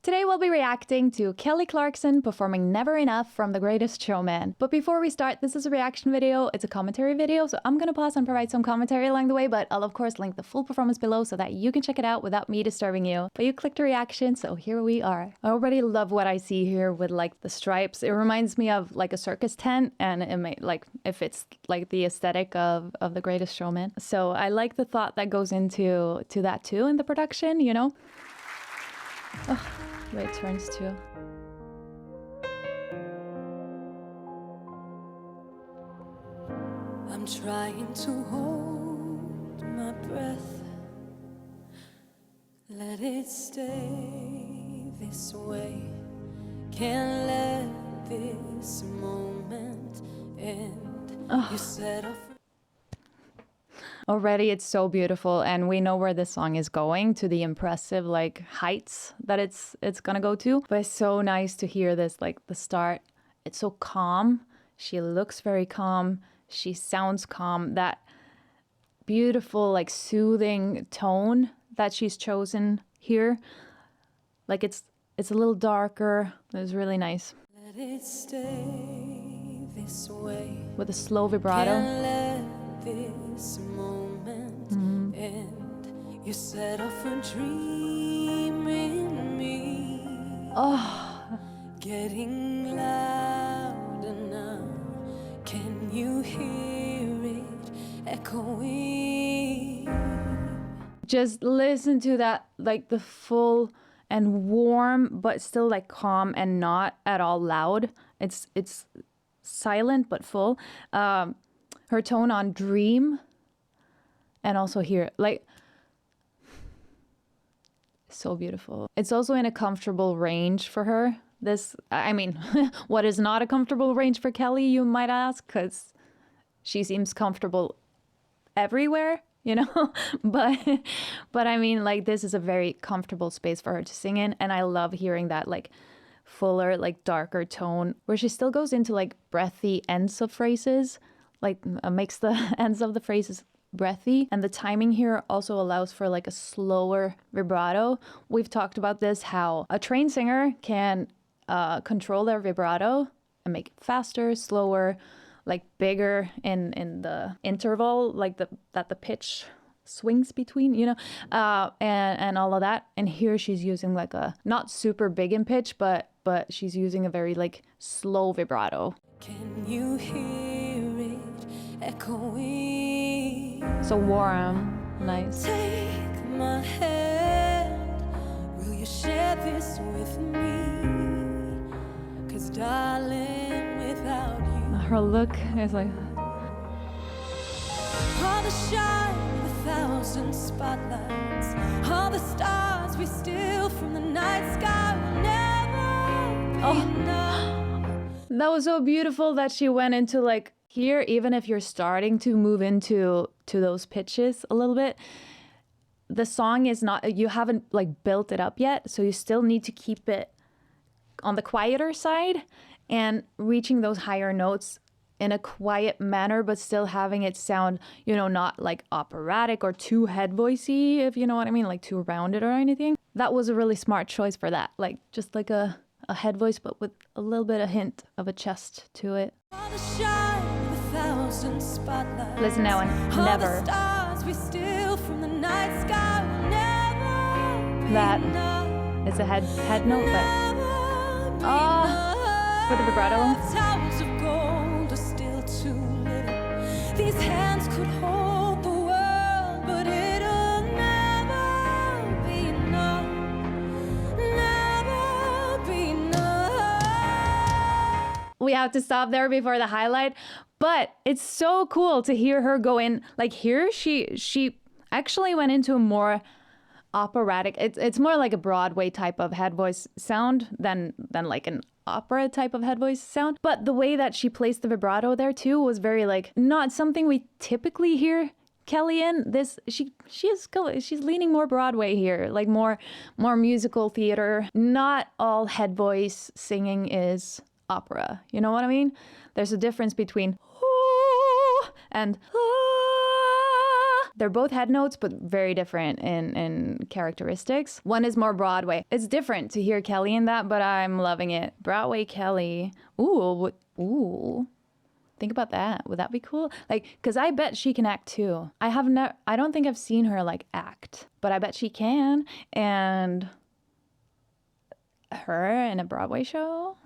Today we'll be reacting to Kelly Clarkson performing Never Enough from The Greatest Showman. But before we start, this is a reaction video, it's a commentary video, so I'm gonna pause and provide some commentary along the way, but I'll of course link the full performance below so that you can check it out without me disturbing you. But you clicked a reaction, so here we are. I already love what I see here with like the stripes. It reminds me of like a circus tent, and it may like if it's like the aesthetic of The Greatest Showman. So I like the thought that goes into that too in the production, you know? Oh, the way it turns too. I'm trying to hold my breath, let it stay this way. Can't let this moment end. You set off. Already it's so beautiful, and we know where this song is going, to the impressive like heights that it's gonna go to. But it's so nice to hear this, like the start. It's so calm. She looks very calm. She sounds calm. That beautiful like soothing tone that she's chosen here. Like it's a little darker. It's really nice. Let it stay this way. With a slow vibrato. This moment and you set off a dream in me. Oh, getting louder now. Can you hear it echoing? just listen to that, like the full and warm but still like calm and not at all loud. It's silent but full. Her tone on Dream, and also here, like, so beautiful. It's also in a comfortable range for her. This, I mean, what is not a comfortable range for Kelly, you might ask, because she seems comfortable everywhere, you know? but I mean, like, this is a very comfortable space for her to sing in, and I love hearing that, like, fuller, like, darker tone, where she still goes into, like, breathy ends of phrases, like, makes the ends of the phrases breathy. And the timing here also allows for, like, a slower vibrato. We've talked about this, how a trained singer can control their vibrato and make it faster, slower, like bigger in the interval, like that the pitch swings between, you know, and all of that. And here she's using like a not super big in pitch, but she's using a very like slow vibrato. Can you hear it echoing? So warm, nice. Take my hand, will you share this with me? 'Cause darling, without you, Her look is like all the shine of 1,000 spotlights, all the stars we steal from the night sky will never be enough. That was so beautiful that she went into like here, even if you're starting to move into those pitches a little bit, the song is not, you haven't like built it up yet, so you still need to keep it on the quieter side and reaching those higher notes in a quiet manner, but still having it sound, you know, not like operatic or too head voicey, if you know what I mean, like too rounded or anything. That was a really smart choice for that, like just like a head voice, but with a little bit of hint of a chest to it. Listen now, and never. That is a head note, but for the vibrato. These hands could hold the world, but it'll never be enough. Never be enough. We have to stop there before the highlight, but it's so cool to hear her go in. Like here, she actually went into a more operatic. It's more like a Broadway type of head voice sound than like an opera type of head voice sound. But the way that she placed the vibrato there too was very like not something we typically hear Kelly in. This she's leaning more Broadway here, like more musical theater. Not all head voice singing is opera. You know what I mean? There's a difference between and They're both head notes, but very different in characteristics. One is more Broadway. It's different to hear Kelly in that, but I'm loving it. Broadway Kelly. Ooh. Think about that. Would that be cool? Like, because I bet she can act too. I don't think I've seen her like act, but I bet she can. And her in a Broadway show?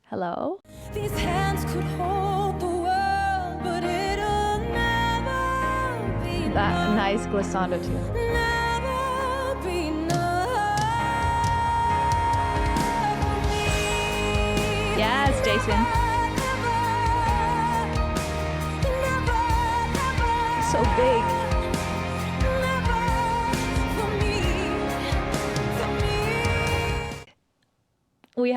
Hello? These hands could hold the world, but it'll never be That nice glissando too. never be enough for me. Yes, Jason. So big. We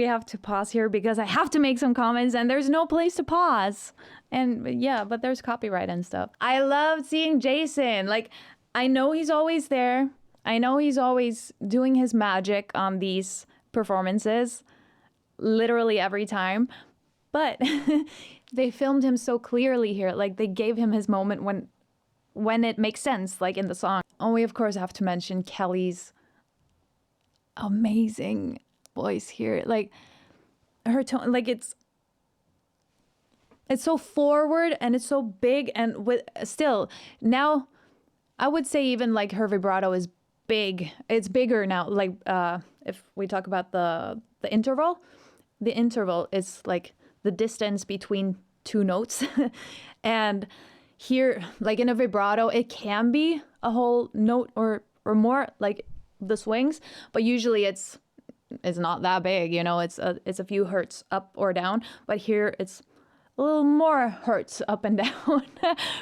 have to pause here because I have to make some comments and there's no place to pause. And yeah, but there's copyright and stuff. I love seeing Jason. Like, I know he's always there. I know he's always doing his magic on these performances, literally every time. But they filmed him so clearly here. Like, they gave him his moment when it makes sense, like in the song. And we, of course, have to mention Kelly's amazing voice here. Like, her tone, like, it's so forward and it's so big. And with still, now, I would say even, like, her vibrato is big. It's bigger now. Like, if we talk about the interval is, like, the distance between two notes. And here, like in a vibrato, it can be a whole note or more, like the swings, but usually it's not that big, you know, it's a few hertz up or down, but here it's a little more hertz up and down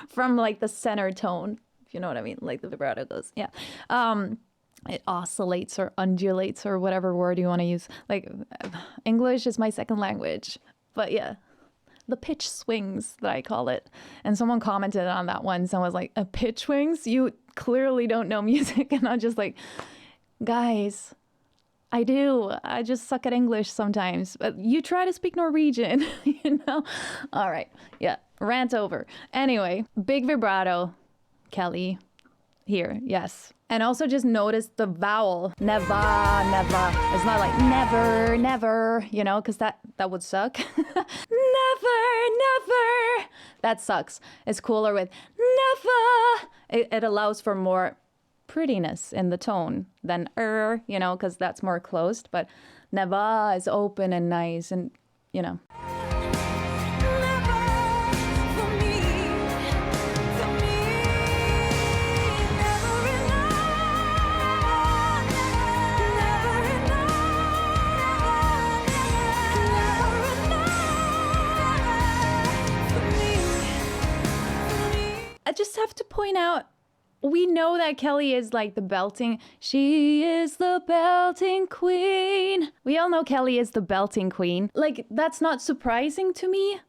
from like the center tone, if you know what I mean, like the vibrato goes, yeah. It oscillates or undulates or whatever word you want to use. Like, English is my second language. But yeah, the pitch swings that I call it. And someone commented on that once and was like, a pitch swings? You clearly don't know music. And I'm just like, guys, I do. I just suck at English sometimes. But you try to speak Norwegian, you know? All right. Yeah. Rant over. Anyway, big vibrato, Kelly. Here, yes. And also just notice the vowel. Never, never. It's not like never, never, you know, because that would suck. Never, never. That sucks. It's cooler with never. It allows for more prettiness in the tone than you know, because that's more closed. But never is open and nice and, you know. I just have to point out, we know that Kelly is like the belting. She is the belting queen. We all know Kelly is the belting queen. Like, that's not surprising to me.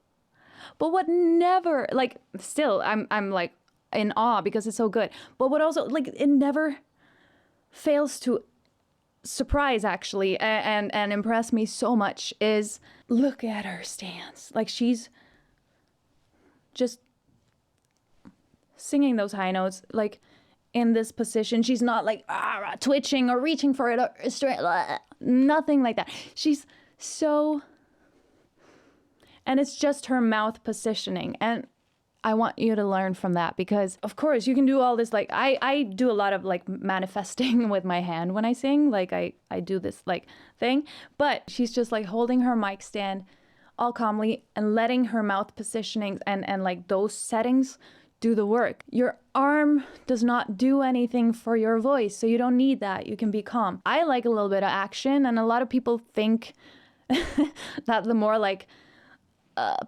But what never, like, still, I'm like in awe because it's so good. But what also, like, it never fails to surprise actually and impress me so much is look at her stance. Like, she's just singing those high notes, like in this position. She's not like twitching or reaching for it or straight, nothing like that. She's so, and it's just her mouth positioning. And I want you to learn from that because, of course, you can do all this. Like, I do a lot of like manifesting with my hand when I sing. Like, I do this like thing, but she's just like holding her mic stand all calmly and letting her mouth positioning and like those settings do the work. Your arm does not do anything for your voice, so you don't need that. You can be calm. I like a little bit of action, and a lot of people think that the more like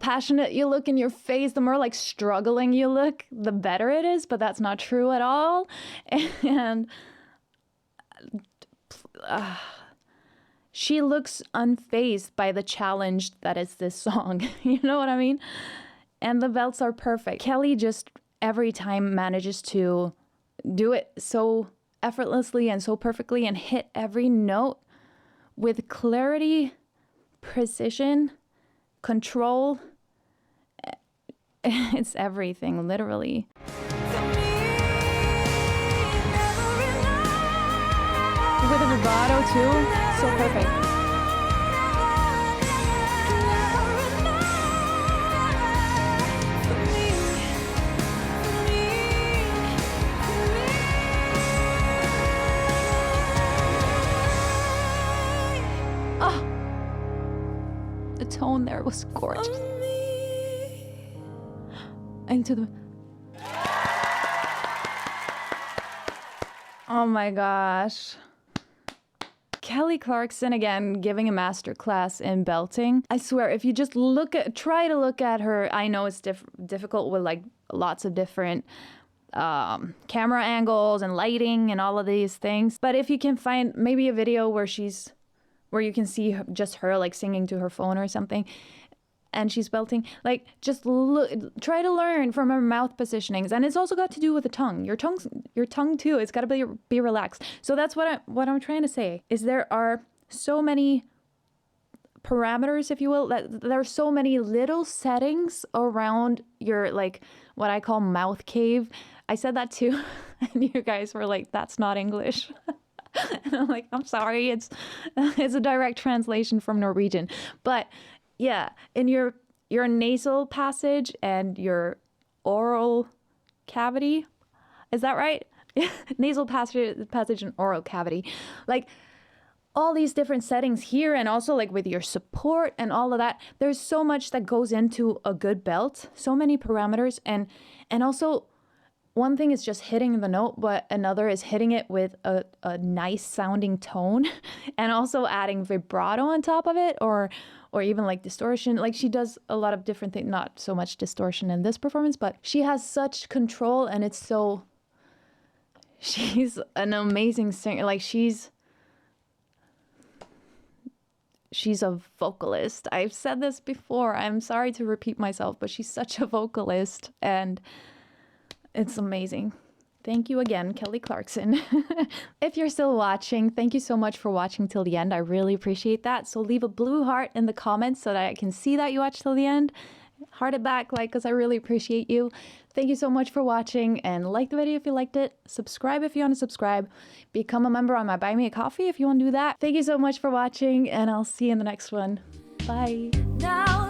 passionate you look in your face, the more like struggling you look, the better it is, but that's not true at all. And she looks unfazed by the challenge that is this song. You know what I mean? And the belts are perfect. Kelly just every time manages to do it so effortlessly and so perfectly and hit every note with clarity, precision, control. It's everything, literally. For me, with a vibrato too. So perfect. Oh, the tone there was gorgeous. Into the... Oh my gosh. Kelly Clarkson again giving a masterclass in belting. I swear, if you just try to look at her, I know it's difficult with like lots of different camera angles and lighting and all of these things. But if you can find maybe a video where you can see just her like singing to her phone or something, and she's belting, like just try to learn from her mouth positionings. And it's also got to do with the tongue. Your tongue too. It's got to be relaxed. So that's what I'm trying to say is there are so many parameters, if you will, that there are so many little settings around your like what I call mouth cave. I said that too, and you guys were like, "That's not English." And I'm like, "I'm sorry. It's a direct translation from Norwegian." But yeah, in your nasal passage and your oral cavity, is that right? Nasal passage and oral cavity, like all these different settings here, and also like with your support and all of that. There's so much that goes into a good belt, so many parameters, and also one thing is just hitting the note, but another is hitting it with a nice sounding tone, and also adding vibrato on top of it, or even like distortion. Like she does a lot of different things, not so much distortion in this performance, but she has such control, and she's an amazing singer. Like she's a vocalist. I've said this before. I'm sorry to repeat myself, but she's such a vocalist, and it's amazing. Thank you again, Kelly Clarkson. If you're still watching, thank you so much for watching till the end. I really appreciate that. So leave a blue heart in the comments so that I can see that you watched till the end. Heart it back, because I really appreciate you. Thank you so much for watching, and like the video if you liked it. Subscribe if you want to subscribe. Become a member on my Buy Me a Coffee if you want to do that. Thank you so much for watching, and I'll see you in the next one. Bye. Now